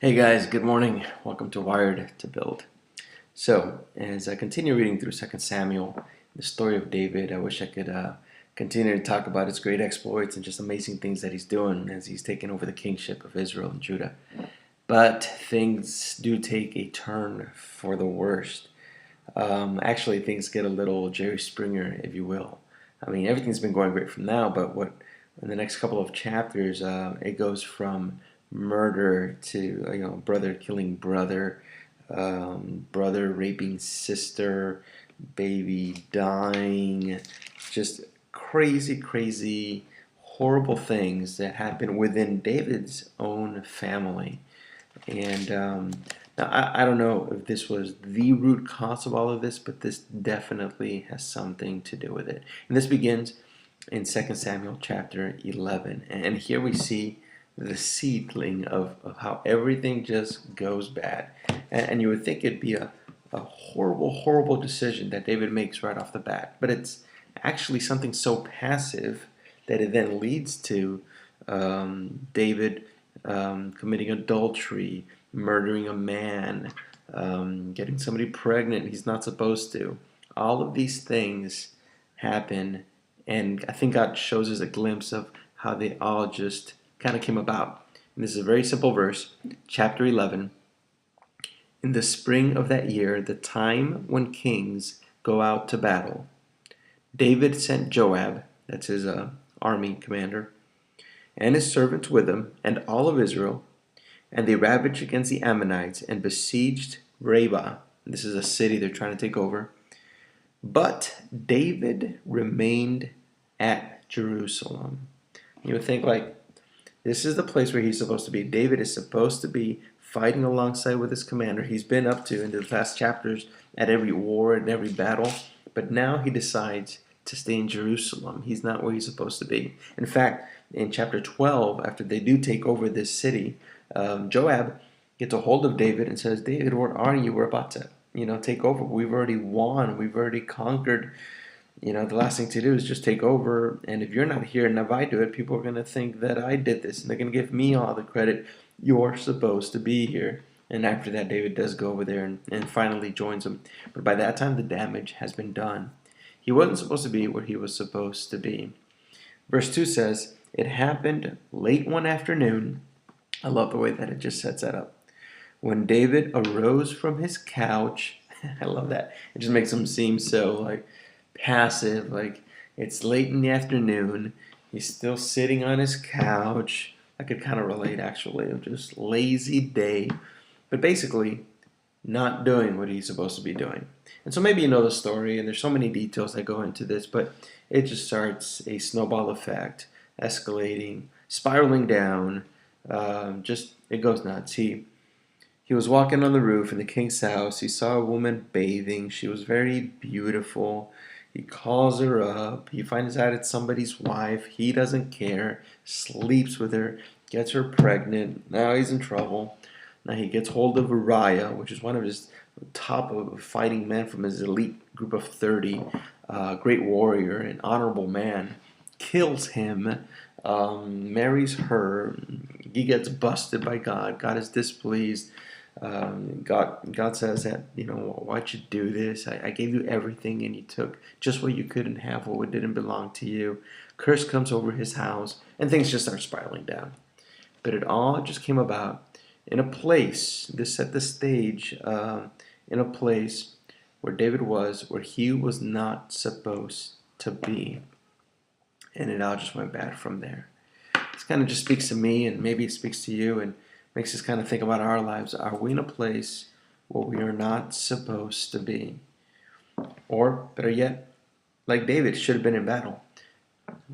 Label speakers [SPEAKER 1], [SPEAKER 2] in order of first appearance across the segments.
[SPEAKER 1] Hey guys, good morning. Welcome to Wired to Build. So, as I continue reading through 2 Samuel, the story of David, I wish I could continue to talk about his great exploits and just amazing things that he's doing as he's taken over the kingship of Israel and Judah. But things do take a turn for the worst. Actually, things get a little Jerry Springer, if you will. I mean, everything's been going great from now, but what in the next couple of chapters, it goes from murder to brother killing brother, brother raping sister, baby dying, just crazy, crazy, horrible things that happen within David's own family. And now I don't know if this was the root cause of all of this, but this definitely has something to do with it. And this begins in 2 Samuel chapter 11. And here we see the seedling of how everything just goes bad. And you would think it'd be a horrible, horrible decision that David makes right off the bat. But it's actually something so passive that it then leads to David committing adultery, murdering a man, getting somebody pregnant he's not supposed to. All of these things happen, and I think God shows us a glimpse of how they all just kind of came about. And this is a very simple verse, chapter 11. In the spring of that year, the time when kings go out to battle, David sent Joab, that's his army commander, and his servants with him, and all of Israel, and they ravaged against the Ammonites and besieged Rabbah. This is a city they're trying to take over. But David remained at Jerusalem. You would think, like, this is the place where he's supposed to be. David is supposed to be fighting alongside with his commander. He's been up to in the past chapters at every war and every battle, but now he decides to stay in Jerusalem. He's not where he's supposed to be. In fact, in chapter 12, after they do take over this city, Joab gets a hold of David and says, David, where are you? We're about to, take over. We've already won. We've already conquered. The last thing to do is just take over. And if you're not here and if I do it, people are going to think that I did this. And they're going to give me all the credit. You're supposed to be here. And after that, David does go over there and finally joins them. But by that time, the damage has been done. He wasn't supposed to be where he was supposed to be. Verse 2 says, it happened late one afternoon. I love the way that it just sets that up. When David arose from his couch, I love that. It just makes him seem so passive, like it's late in the afternoon. He's still sitting on his couch. I could kind of relate actually, of just lazy day, but basically not doing what he's supposed to be doing. And so maybe you know the story, and there's so many details that go into this, but it just starts a snowball effect, escalating, spiraling down. Just it goes nuts. He was walking on the roof in the king's house. He saw a woman bathing. She was very beautiful. He calls her up. He finds out it's somebody's wife. He doesn't care. Sleeps with her. Gets her pregnant. Now he's in trouble. Now he gets hold of Uriah, which is one of his top of fighting men from his elite group of 30. Great warrior, an honorable man. Kills him. Marries her. He gets busted by God. God is displeased. God says that, why'd you do this? I gave you everything and you took just what you couldn't have, what didn't belong to you. Curse comes over his house and things just start spiraling down. But it all just came about in a place, this set the stage, in a place where David was, where he was not supposed to be. And it all just went bad from there. This kind of just speaks to me, and maybe it speaks to you, and makes us kind of think about our lives. Are we in a place where we are not supposed to be? Or, better yet, like David should have been in battle.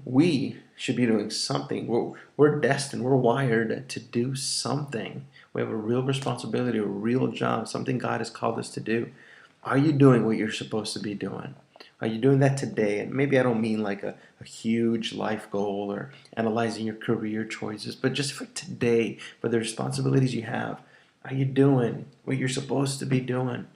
[SPEAKER 1] We should be doing something. We're destined, we're wired to do something. We have a real responsibility, a real job, something God has called us to do. Are you doing what you're supposed to be doing? Are you doing that today? And maybe I don't mean like a huge life goal or analyzing your career choices, but just for today, for the responsibilities you have. Are you doing what you're supposed to be doing?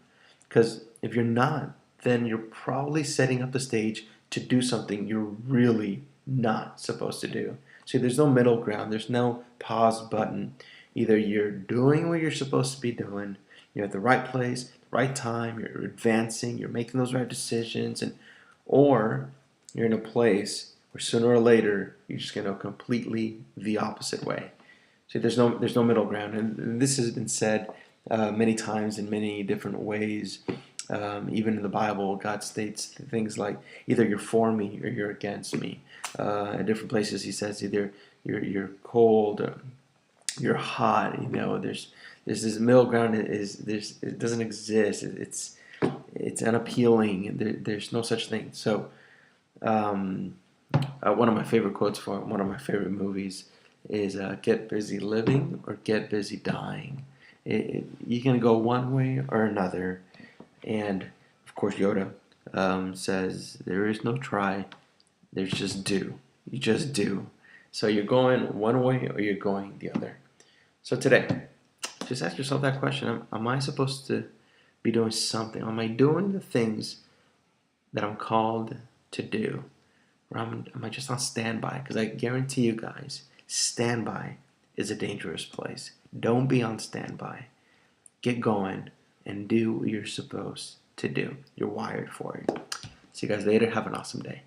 [SPEAKER 1] Because if you're not, then you're probably setting up the stage to do something you're really not supposed to do. See, there's no middle ground. There's no pause button. Either you're doing what you're supposed to be doing, you're at the right place, the right time, you're advancing, you're making those right decisions, or you're in a place where sooner or later you're just going to go completely the opposite way. See, there's no middle ground, and this has been said many times in many different ways. Even in the Bible, God states things like, either you're for me or you're against me. In different places, He says either you're cold, or you're hot. There's this middle ground. It doesn't exist. It's unappealing. There's no such thing. So, one of my favorite quotes from one of my favorite movies is "Get busy living or get busy dying." You can go one way or another. And of course, Yoda says there is no try, there's just do. You just do. So you're going one way or you're going the other. So today, just ask yourself that question. Am I supposed to be doing something? Am I doing the things that I'm called to do? Or am I just on standby? Because I guarantee you guys, standby is a dangerous place. Don't be on standby. Get going and do what you're supposed to do. You're wired for it. See you guys later. Have an awesome day.